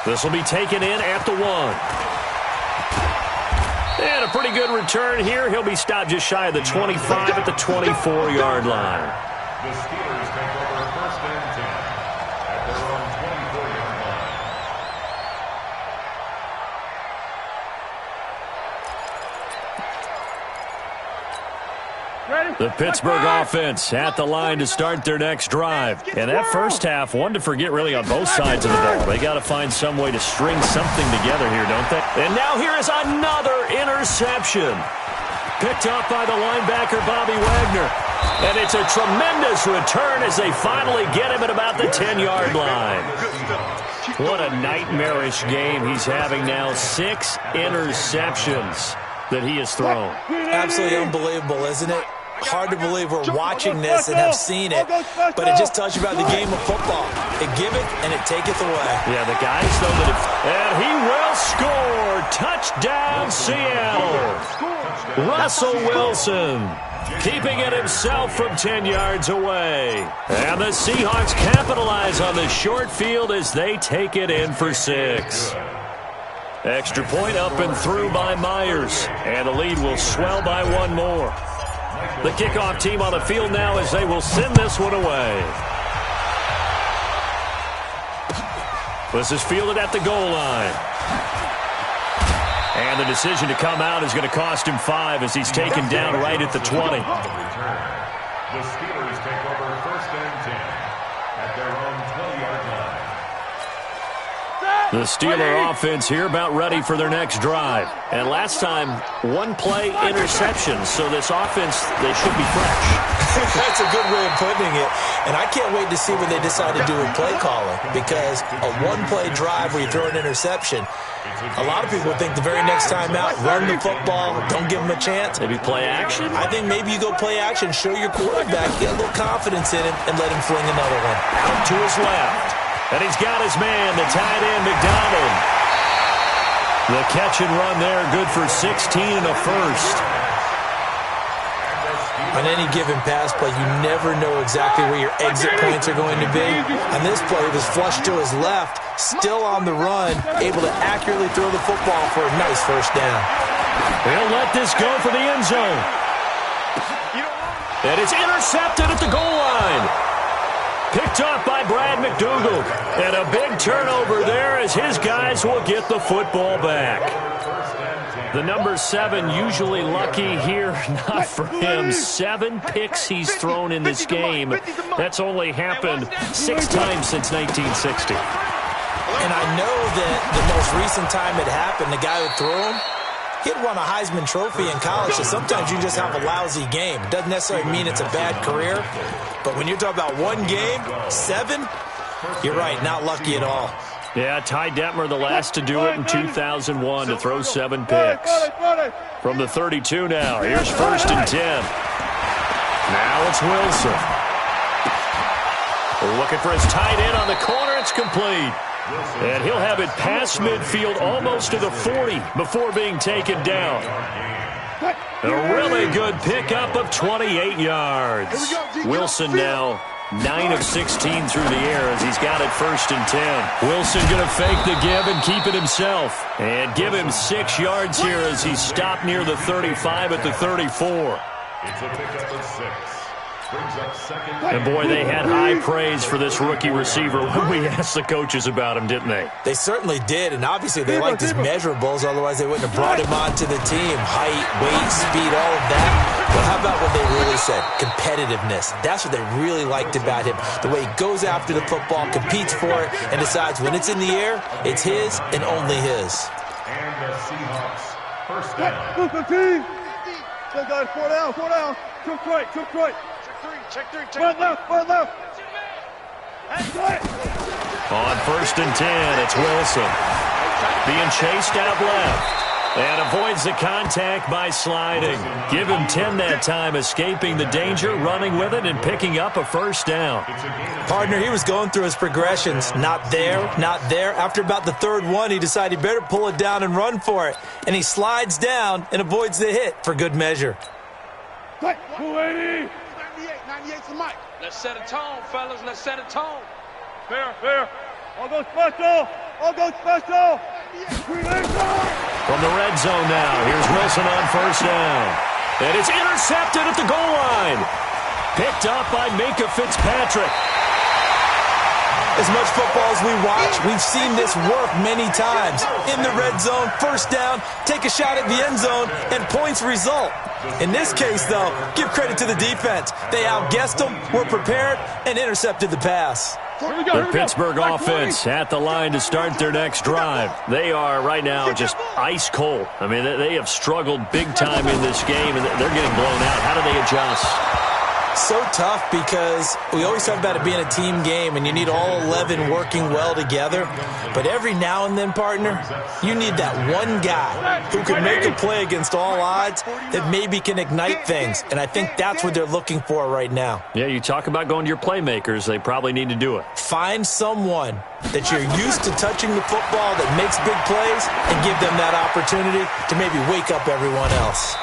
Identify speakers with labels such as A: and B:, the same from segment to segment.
A: This will be taken in at the 1. And a pretty good return here. He'll be stopped just shy of the 25 at the 24-yard line.
B: The Steelers take over 1st and 10 at their own 24-yard line.
A: The Pittsburgh offense at the line to start their next drive. And that first half, one to forget really on both sides of the ball. They got to find some way to string something together here, don't they? And now here is another interception. Picked up by the linebacker, Bobby Wagner. And it's a tremendous return as they finally get him at about the 10-yard line. What a nightmarish game he's having now. 6 interceptions that he has thrown.
C: Absolutely unbelievable, isn't it? Hard to believe we're watching this and have seen it, but it just tells you about the game of football. It giveth and it taketh away.
A: Yeah, the guys know that and he will score. Touchdown, Seattle. Russell Wilson keeping it himself from 10 yards away. And the Seahawks capitalize on the short field as they take it in for 6. Extra point up and through by Myers. And the lead will swell by 1 more. The kickoff team on the field now as they will send this one away. This is fielded at the goal line. And the decision to come out is going to cost him 5 as he's taken down right at the 20.
B: The Steelers take over 1st and 10 at their own 20-yard line.
A: The Steeler offense here about ready for their next drive. And last time, 1-play interception. So this offense, they should be fresh.
C: That's a good way of putting it. And I can't wait to see what they decide to do with play calling. Because a 1-play drive where you throw an interception, a lot of people think the very next time out, run the football, don't give them a chance.
A: Maybe play action?
C: I think maybe you go play action, show your quarterback, get a little confidence in him, and let him fling another one.
A: Out to his left. And he's got his man, the tight end, McDonald. The catch and run there, good for 16 and a first.
C: On any given pass play, you never know exactly where your exit points are going to be. On this play, it was flushed to his left, still on the run, able to accurately throw the football for a nice first down.
A: They'll let this go for the end zone. And it's intercepted at the goal line. Picked up by Brad McDougald. And a big turnover there as his guys will get the football back. The number 7 usually lucky here. Not for him. 7 picks he's thrown in this game. That's only happened 6 times since 1960.
C: And I know that the most recent time it happened, the guy who threw him, he'd won a Heisman Trophy in college, so sometimes you just have a lousy game. It doesn't necessarily mean it's a bad career, but when you're talking about 1 game, 7, you're right, not lucky at all.
A: Yeah, Ty Detmer, the last to do it in 2001, to throw 7 picks. From the 32 now, here's 1st and 10. Now it's Wilson. Looking for his tight end on the corner, it's complete. And he'll have it past midfield almost to the 40 before being taken down. A really good pickup of 28 yards. Wilson now 9 of 16 through the air as he's got it 1st and 10. Wilson going to fake the give and keep it himself. And give him 6 yards here as he's stopped near the 35 at the 34.
B: It's a pickup of 6.
A: And boy, they had high praise for this rookie receiver when we asked the coaches about him, didn't they?
C: They certainly did, and obviously they liked his measurables, otherwise they wouldn't have brought him onto the team. Height, weight, speed, all of that. But how about what they really said? Competitiveness. That's what they really liked about him. The way he goes after the football, competes for it, and decides when it's in the air, it's his and only his.
B: And the Seahawks, 1st down.
D: Still got 4 down, 4 down. Took right. Check 3. Run left.
A: On 1st and 10, it's Wilson. Being chased out left. And avoids the contact by sliding. Give him 10 that time, escaping the danger, running with it, and picking up a 1st down.
C: Partner, he was going through his progressions. Not there. After about the 3rd one, he decided he better pull it down and run for it. And he slides down and avoids the hit for good measure.
D: 280.
E: 98's the mic. Let's set a tone, fellas. Let's set a tone.
D: Fair. All goes special. All go special.
A: From the red zone now, here's Wilson on first down. And it's intercepted at the goal line. Picked up by Minkah Fitzpatrick.
C: As much football as we watch, we've seen this work many times. In the red zone, first down, take a shot at the end zone, and points result. In this case, though, give credit to the defense. They outguessed them, were prepared, and intercepted the pass.
A: The Pittsburgh offense at the line to start their next drive. They are right now just ice cold. I mean, they have struggled big time in this game, and they're getting blown out. How do they adjust?
C: So tough because we always talk about it being a team game and you need all 11 working well together. But every now and then, partner, you need that one guy who can make a play against all odds that maybe can ignite things. And I think that's what they're looking for right now.
A: Yeah, you talk about going to your playmakers. They probably need to do it.
C: Find someone that you're used to touching the football that makes big plays and give them that opportunity to maybe wake up everyone else.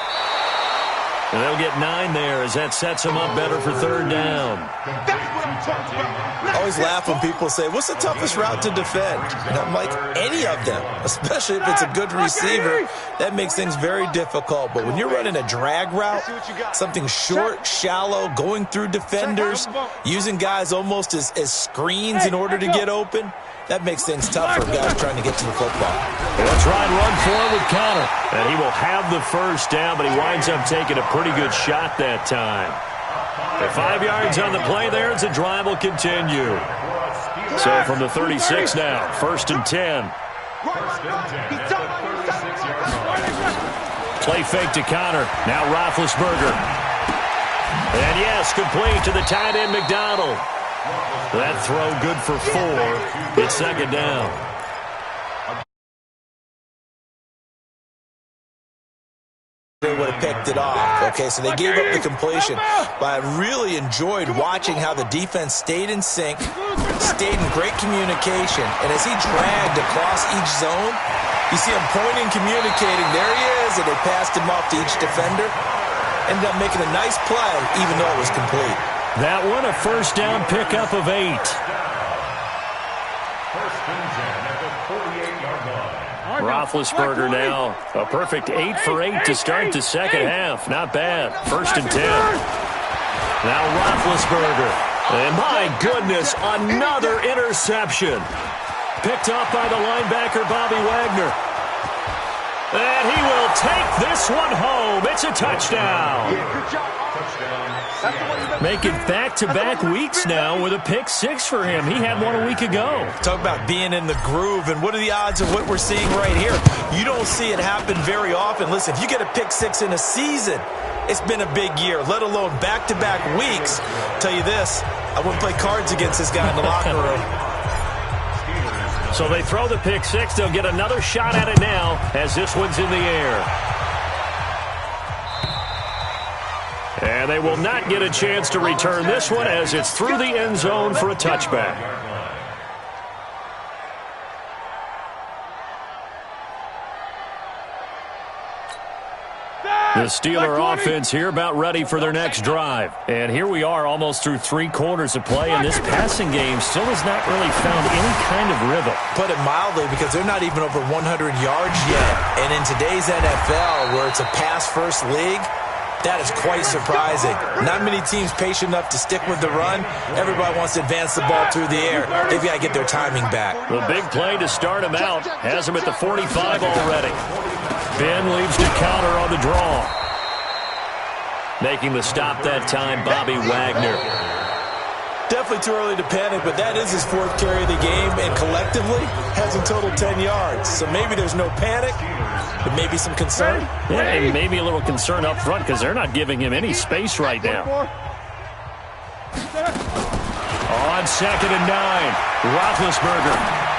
A: And they'll get 9 there as that sets them up better for third down.
C: I always laugh when people say, what's the toughest route to defend? And I'm like, any of them, especially if it's a good receiver. That makes things very difficult. But when you're running a drag route, something short, shallow, going through defenders, using guys almost as screens in order to get open, that makes things tough for guys trying to get to the football.
A: They'll try and run for it with Conner. And he will have the first down, but he winds up taking a pretty good shot that time. The 5 yards on the play there as the drive will continue. So from the 36 now, 1st and 10. Play fake to Conner. Now Roethlisberger. And yes, complete to the tight end McDonald. That throw good for 4. It's second down.
C: They would have picked it off. Okay, so they gave up the completion. But I really enjoyed watching how the defense stayed in sync, stayed in great communication. And as he dragged across each zone, you see him pointing, communicating. There he is, and they passed him off to each defender. Ended up making a nice play, even though it was complete.
A: That one, a first down pickup of 8. Roethlisberger now, a perfect 8 for 8 to start the second half. Not bad. 1st and 10. Now Roethlisberger. And my goodness, another interception. Picked up by the linebacker, Bobby Wagner. And he will take this one home. It's a touchdown. Making back-to-back weeks now with a pick 6 for him. He had one a week ago.
C: Talk about being in the groove, and what are the odds of what we're seeing right here? You don't see it happen very often. Listen, if you get a pick 6 in a season, it's been a big year, let alone back-to-back weeks. I'll tell you this, I wouldn't play cards against this guy in the locker room.
A: So they throw the pick 6. They'll get another shot at it now as this one's in the air. And they will not get a chance to return this one as it's through the end zone for a touchback. The Steeler offense here about ready for their next drive. And here we are almost through 3 quarters of play, and this passing game still has not really found any kind of rhythm.
C: Put it mildly, because they're not even over 100 yards yet. And in today's NFL, where it's a pass-first league, that is quite surprising. Not many teams patient enough to stick with the run. Everybody wants to advance the ball through the air. They've got to get their timing back.
A: The big play to start him out. Has him at the 45 already. Ben leaves to counter on the draw. Making the stop that time, Bobby Wagner.
C: Definitely too early to panic, but that is his 4th carry of the game, and collectively has in total 10 yards. So maybe there's no panic, but maybe some concern.
A: Yeah, and maybe a little concern up front because they're not giving him any space right now. On 2nd and 9, Roethlisberger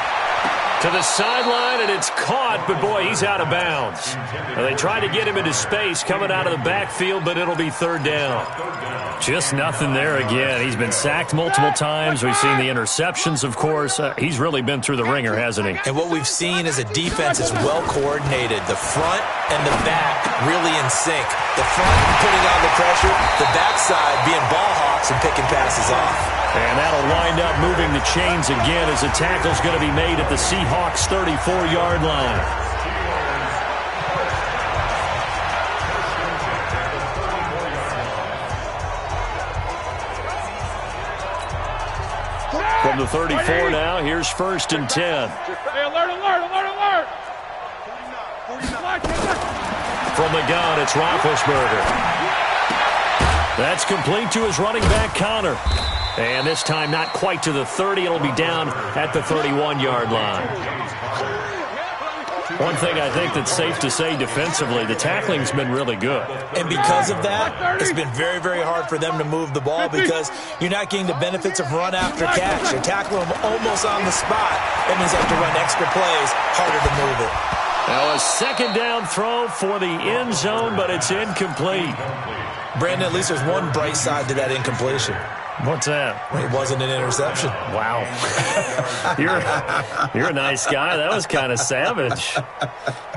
A: to the sideline, and it's caught, but boy, he's out of bounds. And they try to get him into space coming out of the backfield, but it'll be 3rd down. Just nothing there again. He's been sacked multiple times. We've seen the interceptions, of course. He's really been through the ringer, hasn't he?
C: And what we've seen is a defense that's well coordinated. The front and the back really in sync. The front putting on the pressure, the backside being ball hawks and picking passes off.
A: And that'll wind up moving the chains again as the tackle's going to be made at the Seahawks' 34-yard line. From the 34 now, here's 1st and 10.
D: Hey, alert, alert, alert, alert! 49.
A: From the gun, it's Roethlisberger. That's complete to his running back, Connor. And this time not quite to the 30. It'll be down at the 31-yard line. One thing I think that's safe to say defensively, the tackling's been really good.
C: And because of that, it's been very, very hard for them to move the ball because you're not getting the benefits of run after catch. You tackle them almost on the spot. That means you have to run extra plays, harder to move it.
A: Now a 2nd down throw for the end zone, but it's incomplete.
C: Brandon, at least there's one bright side to that incompletion.
A: What's that?
C: It wasn't an interception.
A: Wow. You're a nice guy. That was kind of savage.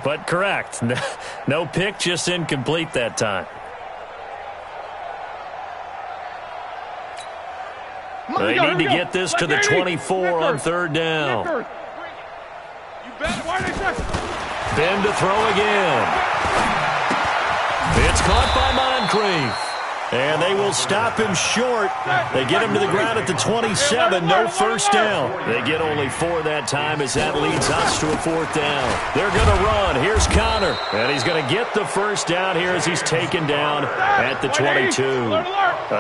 A: But correct. No pick, just incomplete that time. They need to get this to the 24 on 3rd down. Ben to throw again. It's caught by Moncrief. And they will stop him short. They get him to the ground at the 27. No 1st down. They get only 4 that time as that leads us to a 4th down. They're going to run. Here's Connor. And he's going to get the 1st down here as he's taken down at the 22.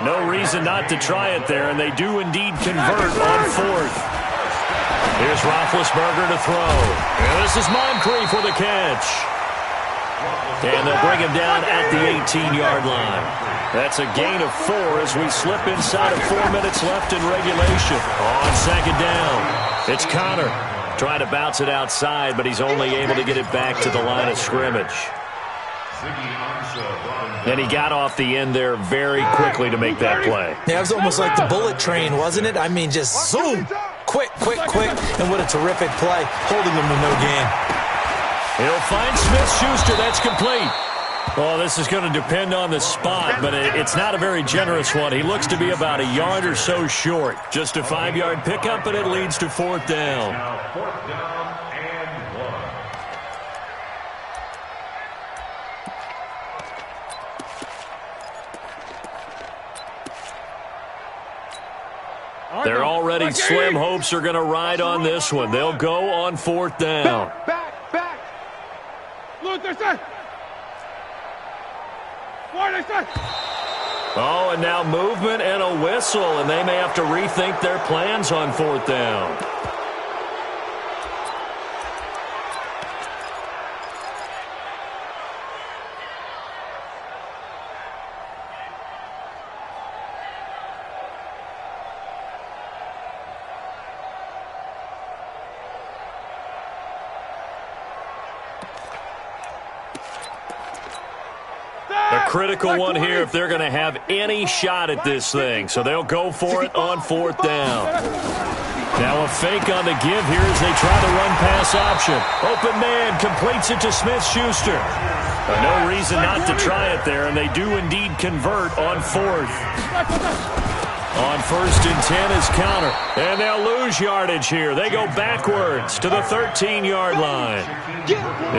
A: No reason not to try it there, and they do indeed convert on 4th. Here's Roethlisberger to throw. And this is Moncrief with a catch. And they'll bring him down at the 18-yard line. That's a gain of 4 as we slip inside of 4 minutes left in regulation. On 2nd down, it's Connor trying to bounce it outside, but he's only able to get it back to the line of scrimmage. And he got off the end there very quickly to make that play.
C: Yeah, it was almost like the bullet train, wasn't it? I mean, just zoom, quick, quick, quick, and what a terrific play, holding him to no gain.
A: He'll find Smith-Schuster. That's complete. Well, this is going to depend on the spot, but it's not a very generous one. He looks to be about a yard or so short. Just a 5-yard pickup, and it leads to 4th down.
B: Now 4th down and 1.
A: They're already slim hopes are going to ride on this one. They'll go on 4th down.
D: Back.
A: Oh, and now movement and a whistle, and they may have to rethink their plans on 4th down. Critical one here if they're going to have any shot at this thing. So they'll go for it on 4th down. Now a fake on the give here as they try the run pass option. Open man completes it to Smith-Schuster. No reason not to try it there, and they do indeed convert on 4th. On 1st and 10 is Connor. And they'll lose yardage here. They go backwards to the 13-yard line.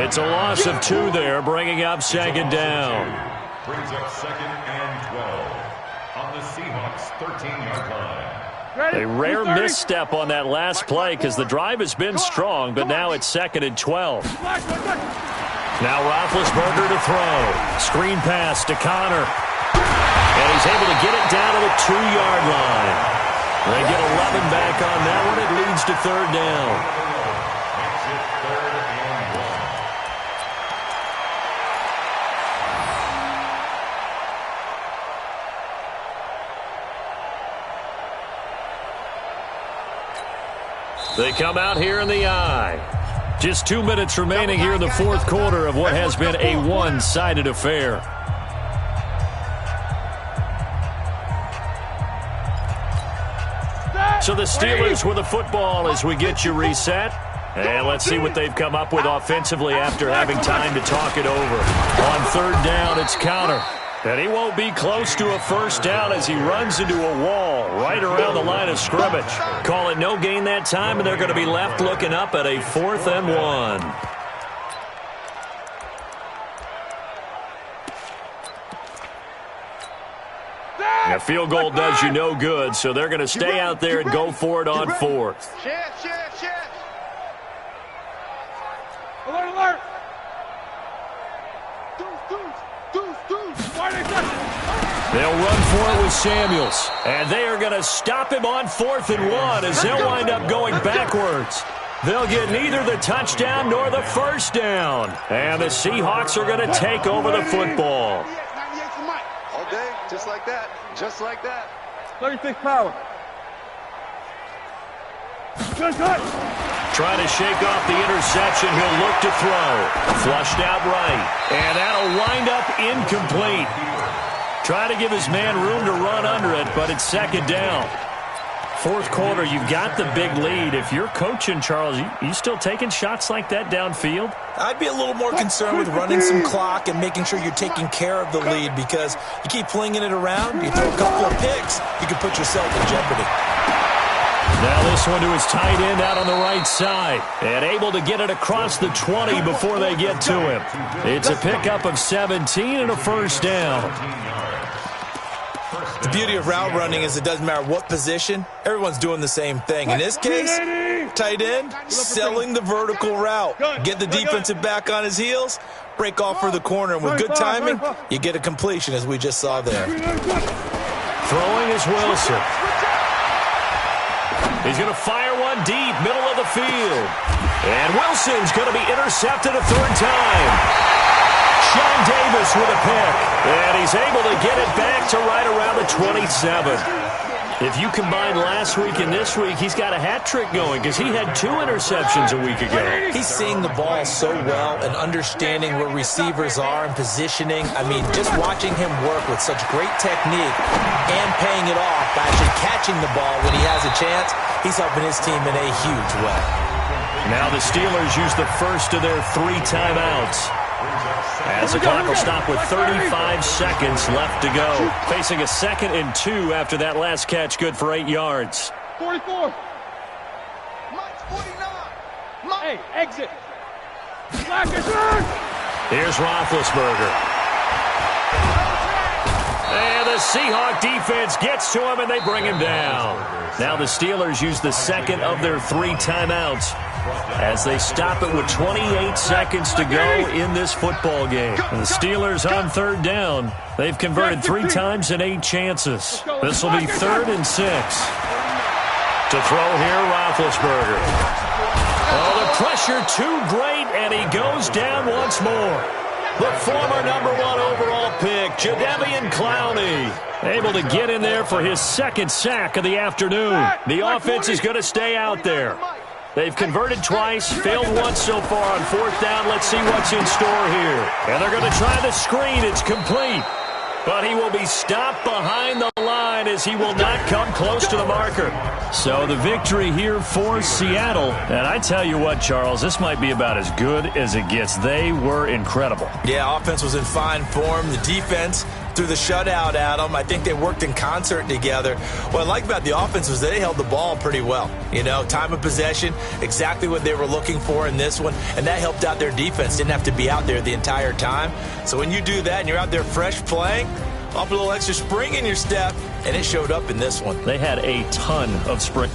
A: It's a loss of 2 there, bringing up 2nd down.
B: Brings up 2nd and 12 on the Seahawks 13-yard line.
A: A rare misstep on that last play because the drive has been strong, but now it's 2nd and 12. Now Roethlisberger to throw. Screen pass to Connor. And he's able to get it down to the 2-yard line. They get 11 back on that one. It leads to 3rd down. They come out here in the eye. Just 2 minutes remaining here in the 4th quarter of what has been a one-sided affair. So the Steelers with the football as we get you reset. And let's see what they've come up with offensively after having time to talk it over. On 3rd down, it's Connor. And he won't be close to a first down as he runs into a wall right around the line of scrimmage. Call it no gain that time, and they're going to be left looking up at a 4th and 1. A field goal does you no good, so they're going to stay out there and go for it on 4th.
D: Alert, alert!
A: They'll run for it with Samuels, and they are going to stop him on 4th and 1 as they'll wind up going backwards. They'll get neither the touchdown nor the first down, and the Seahawks are going to take over the football.
E: All day, just like that, just like that.
D: 36 power. Good cut.
A: Trying to shake off the interception. He'll look to throw. Flushed out right. And that'll wind up incomplete. Trying to give his man room to run under it, but it's 2nd down. 4th quarter, you've got the big lead. If you're coaching, Charles, you still taking shots like that downfield?
C: I'd be a little more concerned with running some clock and making sure you're taking care of the lead, because you keep flinging it around, you throw a couple of picks, you can put yourself in jeopardy.
A: Now this one to his tight end out on the right side, and able to get it across the 20 before they get to him. It's a pickup of 17 and a first down.
C: The beauty of route running is it doesn't matter what position, everyone's doing the same thing. In this case, tight end, selling the vertical route. Get the defensive back on his heels, break off for the corner, and with good timing, you get a completion as we just saw there.
A: Throwing is Wilson. He's going to fire one deep, middle of the field. And Wilson's going to be intercepted a 3rd time. Sean Davis with a pick. And he's able to get it back to right around the 27. If you combine last week and this week, he's got a hat trick going because he had 2 interceptions a week ago.
C: He's seeing the ball so well and understanding where receivers are and positioning. I mean, just watching him work with such great technique and paying it off by actually catching the ball when he has a chance, he's helping his team in a huge way.
A: Now the Steelers use the first of their 3 timeouts, as the clock will stop with 35 seconds left to go. Facing a 2nd and 2 after that last catch, good for 8 yards.
D: 44.
E: Mike's 49.
D: Hey, exit.
A: Here's Roethlisberger. And the Seahawk defense gets to him, and they bring him down. Now the Steelers use the 2nd of their 3 timeouts as they stop it with 28 seconds to go in this football game. And the Steelers on 3rd down. They've converted 3 times in 8 chances. This will be 3rd and 6. To throw here, Roethlisberger. Oh, the pressure too great, and he goes down once more. The former number 1 overall pick, Jadeveon Clowney, able to get in there for his 2nd sack of the afternoon. The offense is going to stay out there. They've converted twice, failed once so far on 4th down. Let's see what's in store here. And they're going to try the screen. It's complete. But he will be stopped behind the line as he will not come close to the marker. So the victory here for Seattle. And I tell you what, Charles, this might be about as good as it gets. They were incredible.
C: Yeah, offense was in fine form. The defense threw the shutout at them. I think they worked in concert together. What I like about the offense was they held the ball pretty well. You know, time of possession, exactly what they were looking for in this one, and that helped out their defense. Didn't have to be out there the entire time. So when you do that and you're out there fresh playing, off a little extra spring in your step, and it showed up in this one.
A: They had a ton of spring.